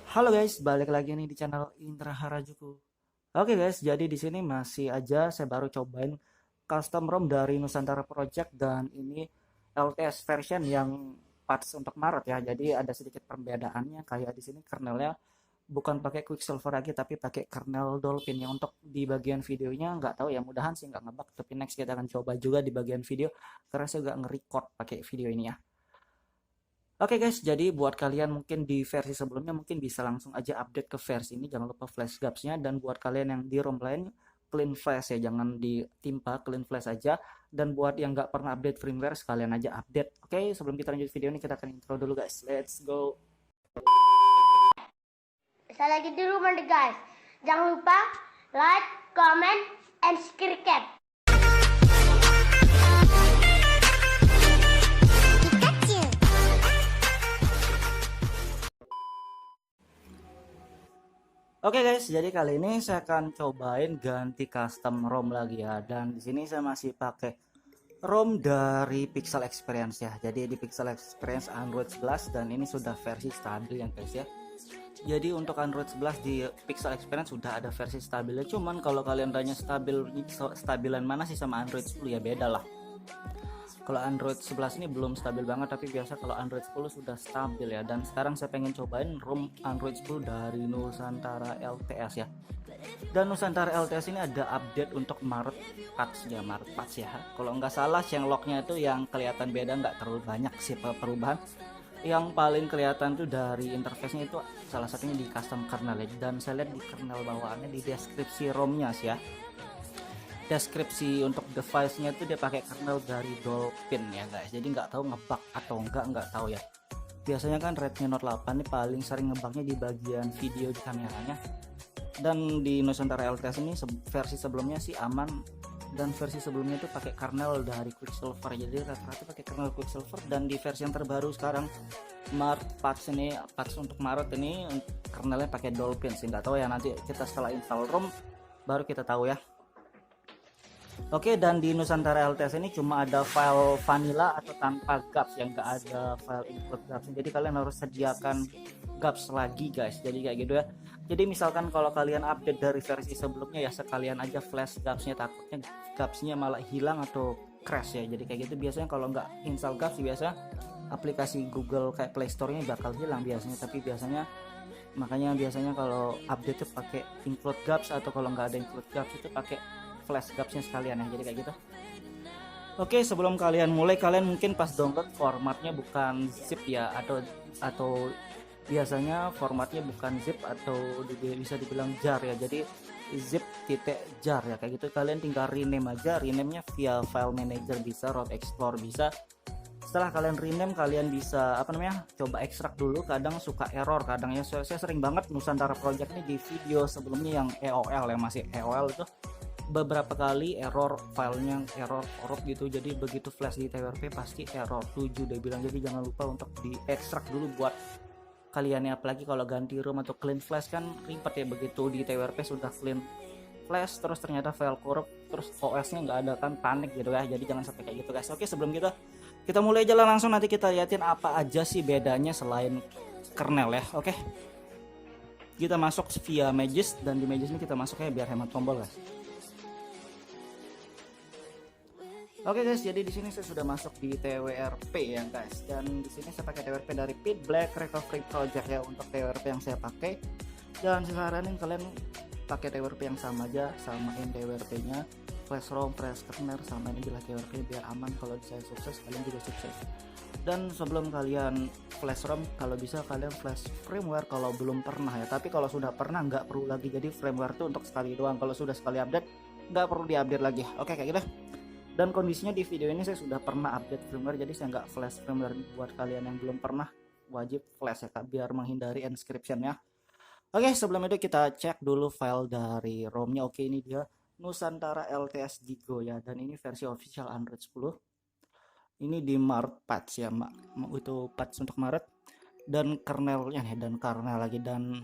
Halo guys, balik lagi nih di channel Indra Harajuku. Oke guys, jadi di sini masih aja saya baru cobain custom ROM dari Nusantara Project dan ini LTS version yang parts untuk Maret ya. Jadi ada sedikit perbedaannya kayak di sini kernelnya bukan pakai Quicksilver lagi tapi pakai kernel Dolphin yang untuk di bagian videonya nggak tahu ya, mudahan sih nggak ngebug, tapi next kita akan coba juga di bagian video karena saya nggak nge-record pakai video ini ya. Oke guys, jadi buat kalian mungkin di versi sebelumnya mungkin bisa langsung aja update ke versi ini, jangan lupa flash gapsnya, dan buat kalian yang di ROM lain clean flash ya, jangan ditimpa, clean flash aja. Dan buat yang nggak pernah update firmware sekalian aja update. Oke, sebelum kita lanjut video ini kita akan intro dulu guys, let's go. Saya lagi di rumah nih guys. Jangan lupa like, comment, and subscribe. Oke guys, jadi kali ini saya akan cobain ganti custom ROM lagi ya, dan di sini saya masih pakai ROM dari Pixel Experience ya. Jadi di Pixel Experience Android 11 dan ini sudah versi stabil ya guys ya. Jadi untuk Android 11 di Pixel Experience sudah ada versi stabilnya. Cuman kalau kalian tanya stabilan mana sih sama Android 10, ya beda lah. Kalau Android 11 ini belum stabil banget, tapi biasa kalau Android 10 sudah stabil ya. Dan sekarang saya pengen cobain ROM Android 10 dari Nusantara LTS ya. Dan Nusantara LTS ini ada update untuk Maret patch ya, Maret patch ya. Kalau nggak salah changelognya itu yang kelihatan beda, nggak terlalu banyak sih perubahan. Yang paling kelihatan tuh dari interface-nya itu salah satunya di custom kernel ya. Dan saya lihat di kernel bawaannya di deskripsi ROM-nya sih ya. Deskripsi untuk device-nya itu dia pakai kernel dari Dolphin ya guys. Jadi nggak tahu ngebug atau nggak tahu ya. Biasanya kan Redmi Note 8 ini paling sering ngebugnya di bagian video di kameranya. Dan di Nusantara LTS ini versi sebelumnya sih aman, dan versi sebelumnya itu pakai kernel dari Quicksilver. Jadi rata-rata pakai kernel Quicksilver, dan di versi yang terbaru sekarang Maret patch ini, patch untuk Maret ini kernelnya pakai Dolphin sih. Nggak tahu ya, nanti kita setelah install ROM baru kita tahu ya. Oke, dan di Nusantara LTS ini cuma ada file vanilla atau tanpa gaps, yang nggak ada file include gaps. Jadi kalian harus sediakan gaps lagi guys. Jadi kayak gitu ya. Jadi misalkan kalau kalian update dari versi sebelumnya ya sekalian aja flash gapsnya, takutnya gapsnya malah hilang atau crash ya. Jadi kayak gitu biasanya kalau nggak install gaps biasa aplikasi Google kayak Play Store-nya bakal hilang biasanya. Tapi biasanya makanya biasanya kalau update tuh pakai include gaps, atau kalau nggak ada include gaps itu pakai flash gapsnya sekalian ya. Jadi kayak gitu. Oke, sebelum kalian mulai, kalian mungkin pas download formatnya bukan zip ya, atau biasanya formatnya bukan zip atau bisa dibilang jar ya. Jadi zip titik jar ya kayak gitu. Kalian tinggal rename aja, rename-nya via file manager bisa, root explore bisa. Setelah kalian rename, kalian bisa coba ekstrak dulu. Kadang suka error, kadang ya saya sering banget Nusantara Project ini di video sebelumnya yang EOL yang masih EOL itu beberapa kali error, filenya error korup gitu. Jadi begitu flash di TWRP pasti error 7 dia bilang. Jadi jangan lupa untuk di ekstrak dulu buat kalian ya, apalagi kalau ganti ROM atau clean flash kan ribet ya. Begitu di TWRP sudah clean flash terus ternyata file korup, terus OS nya nggak ada kan, panik gitu ya. Jadi jangan sampai kayak gitu guys. Oke, sebelum kita mulai jalan langsung, nanti kita liatin apa aja sih bedanya selain kernel ya. Oke, kita masuk via Magis, dan di Magis ini kita masuknya biar hemat tombol guys. Oke guys, jadi di sini saya sudah masuk di TWRP ya guys, dan di sini saya pakai TWRP dari Pit Black Recovery Project ya untuk TWRP yang saya pakai. Dan saya saranin kalian pakai TWRP yang sama aja, samain TWRP-nya, flash ROM, flash kernel, samain aja lah TWRP biar aman. Kalau saya sukses, kalian juga sukses. Dan sebelum kalian flash ROM, kalau bisa kalian flash firmware kalau belum pernah ya. Tapi kalau sudah pernah nggak perlu lagi, jadi firmware itu untuk sekali doang. Kalau sudah sekali update nggak perlu diupdate lagi. Oke, kayak gitu. Dan kondisinya di video ini saya sudah pernah update firmware, jadi saya nggak flash firmware. Buat kalian yang belum pernah wajib flash ya kak, biar menghindari encryption ya. Oke, sebelum itu kita cek dulu file dari ROM-nya. Oke, ini dia Nusantara LTS Gigo ya, dan ini versi official Android 10. Ini di Maret patch ya, itu patch untuk Maret. Dan kernelnya nih, dan kernel lagi, dan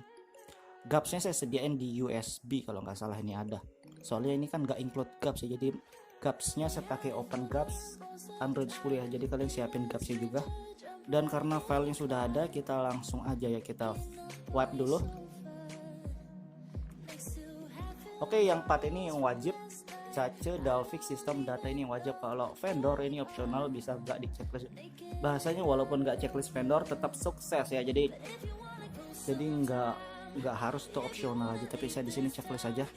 gapsnya saya sediain di USB kalau nggak salah ini ada. Soalnya ini kan nggak include gaps ya, jadi gapsnya saya pakai open gaps Android 10 ya. Jadi kalian siapin gapsnya juga. Dan karena filenya sudah ada, kita langsung aja ya kita wipe dulu. Oke, yang part ini yang wajib, Cache, Dalvik, sistem data ini yang wajib. Kalau vendor ini opsional, bisa nggak di checklist. Bahasanya walaupun nggak checklist vendor tetap sukses ya. Jadi nggak harus tuh opsional aja, tapi saya di sini checklist aja.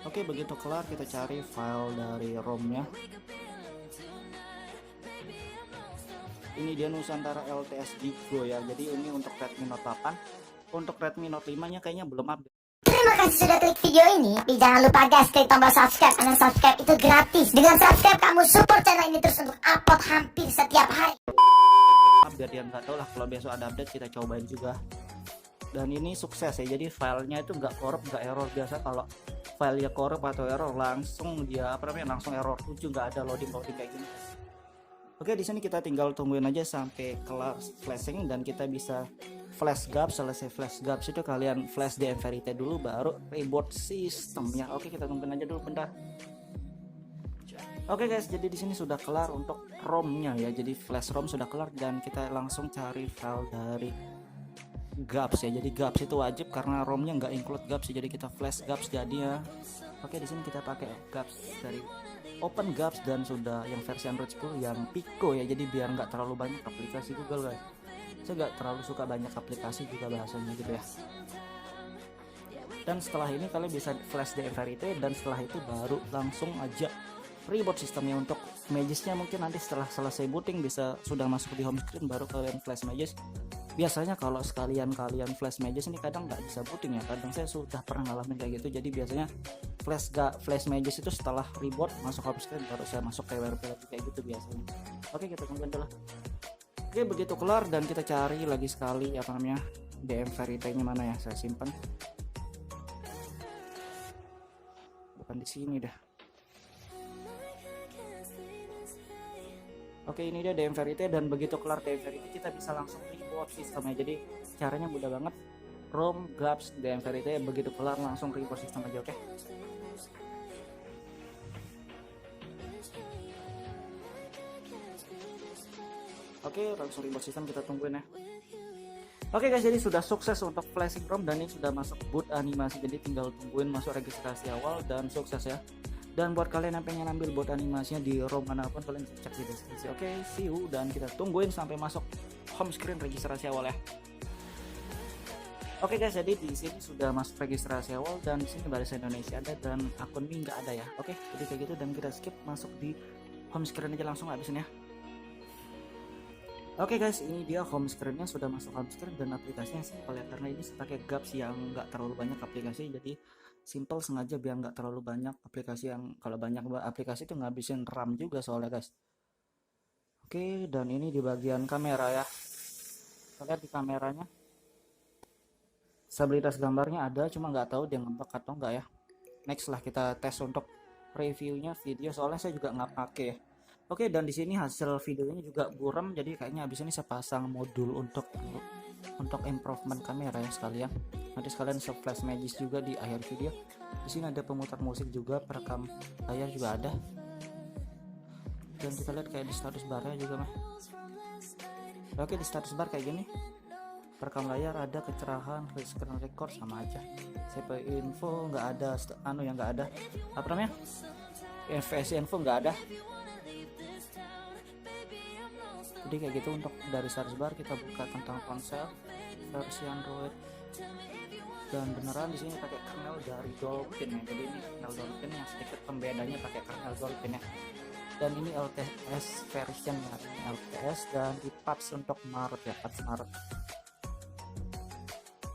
Oke, begitu kelar kita cari file dari ROM-nya. Ini dia Nusantara LTS Gigo ya. Jadi ini untuk Redmi Note 8. Untuk Redmi Note 5-nya kayaknya belum update. Terima kasih sudah klik video ini. Tapi jangan lupa guys, klik tombol subscribe. Karena subscribe itu gratis. Dengan subscribe kamu support channel ini terus untuk upload hampir setiap hari. Biar dia nggak tahu lah, kalau besok ada update kita cobain juga. Dan ini sukses ya. Jadi filenya itu nggak korup, nggak error. Biasa kalau filenya korup atau error langsung dia langsung error 7, nggak ada loading kayak gini. Oke, di sini kita tinggal tungguin aja sampai kelar flashing dan kita bisa flash gap. Selesai flash gap itu kalian flash DM Verite dulu baru reboot sistemnya. Oke, kita tungguin aja dulu bentar. Oke guys, jadi di sini sudah kelar untuk ROM-nya ya. Jadi flash ROM sudah kelar dan kita langsung cari file dari gaps ya. Jadi gaps itu wajib karena ROM-nya nggak include gaps, jadi kita flash gaps jadinya. Oke, di sini kita pakai gaps dari Open Gaps dan sudah yang versi Android 10 yang Pico ya. Jadi biar nggak terlalu banyak aplikasi Google guys. Saya nggak terlalu suka banyak aplikasi juga bahasanya gitu ya. Dan setelah ini kalian bisa flash DM Verite dan setelah itu baru langsung aja reboot sistemnya. Untuk Mages-nya mungkin nanti setelah selesai booting bisa sudah masuk di home screen baru kalian flash Mages. Biasanya kalau sekalian kalian flash Mages ini kadang nggak bisa booting ya. Kadang saya sudah pernah ngalamin kayak gitu. Jadi biasanya flash Mages itu setelah reboot masuk home screen baru saya masuk ke WRP lagi kayak gitu biasanya. Oke, kita tungguin dulu. Oke, begitu kelar dan kita cari lagi sekali apa namanya DM Verite-nya mana ya, saya simpan. Bukan di sini dah. Oke, ini dia DM Verite dan begitu kelar DM Verite kita bisa langsung reboot sistemnya. Jadi caranya mudah banget. ROM, gaps, DM Verite begitu kelar langsung reboot sistem aja, oke. Oke, langsung reboot sistem, kita tungguin ya. Oke guys, jadi sudah sukses untuk flashing ROM dan ini sudah masuk boot animasi. Jadi tinggal tungguin masuk registrasi awal dan sukses ya. Dan buat kalian yang pengen ambil bot animasinya di ROM manapun kalian cek di deskripsi. Oke, see you dan kita tungguin sampai masuk home screen registrasi awal ya. Oke guys, jadi di sini sudah masuk registrasi awal dan di sini bahasa Indonesia ada dan akun Mi nggak ada ya. Oke, jadi kayak gitu dan kita skip masuk di home screen aja langsung habisin ya. Oke guys, ini dia home screennya, sudah masuk home screen dan aplikasinya simpel ya karena ini pakai gaps yang nggak terlalu banyak aplikasi. Jadi simple sengaja biar nggak terlalu banyak aplikasi, yang kalau banyak aplikasi itu ngabisin RAM juga soalnya guys. Oke, dan ini di bagian kamera ya. Kita lihat di kameranya stabilitas gambarnya ada, cuma nggak tahu dia ngebug atau enggak ya. Next lah kita tes untuk reviewnya video, soalnya saya juga nggak pakai ya. Oke, dan di sini hasil videonya juga buram, jadi kayaknya habis ini saya pasang modul untuk improvement kamera ya sekalian. Nanti sekalian flash Mages juga di akhir video. Di sini ada pemutar musik juga, perekam layar juga ada. Dan kita lihat kayak di status barnya juga mah. Oke, di status bar kayak gini. Perekam layar ada, kecerahan, screen record sama aja. CP info nggak ada, yang nggak ada. Apa namanya? FS info nggak ada. Jadi kayak gitu untuk dari status bar. Kita buka tentang ponsel versi Android dan beneran di sini pakai kernel dari Dolphin ya. Jadi ini kernel Dolphin yang sedikit pembedanya pakai kernel Dolphin ya. Dan ini LTS version ya, LTS dan di patch untuk Maret ya, patch Maret.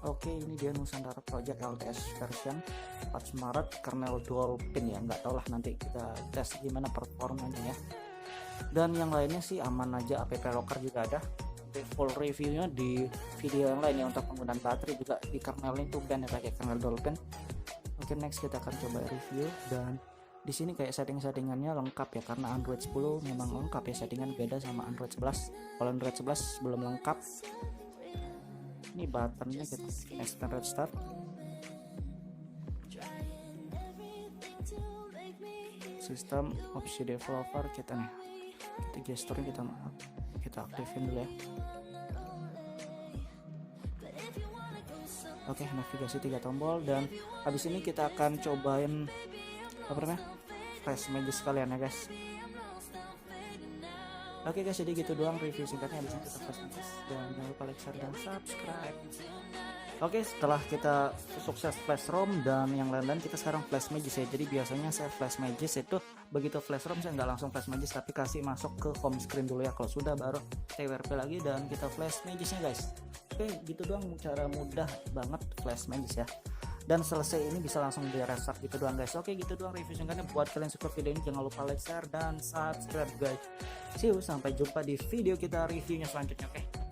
Oke, ini dia Nusantara Project LTS version patch Maret kernel Dolphin ya. Nggak tahu lah, nanti kita tes gimana performanya ya. Dan yang lainnya sih aman aja, app locker juga ada. Full reviewnya di video yang lain ya. Untuk penggunaan baterai juga di kernel itu dan ya pakai kernel Dolphin. Oke, next kita akan coba review. Dan di sini kayak settingannya lengkap ya, karena Android 10 memang lengkap ya, settingan beda sama Android 11. Kalau Android 11 belum lengkap. Ini buttonnya kita extend restart. sistem opsi developer kita nih, kita gesturnya kita aktifin dulu ya. Oke, navigasi 3 tombol, dan habis ini kita akan cobain apa namanya, flash magic sekalian ya guys. Oke guys, jadi gitu doang review singkatnya. Habis ini kita flash magic, dan jangan lupa like, share, dan subscribe. Oke, setelah kita sukses flash ROM dan yang lain-lain, kita sekarang flash magic ya. Jadi biasanya saya flash magic itu begitu flash ROM saya nggak langsung flash magic, tapi kasih masuk ke home screen dulu ya. Kalau sudah baru TWRP lagi dan kita flash magicnya guys. Oke, gitu doang cara mudah banget flash magic ya. Dan selesai ini bisa langsung di restart gitu doang guys. Oke, gitu doang review singkatnya. Buat kalian suka video ini jangan lupa like, share, dan subscribe guys. See you, sampai jumpa di video kita reviewnya selanjutnya. Oke.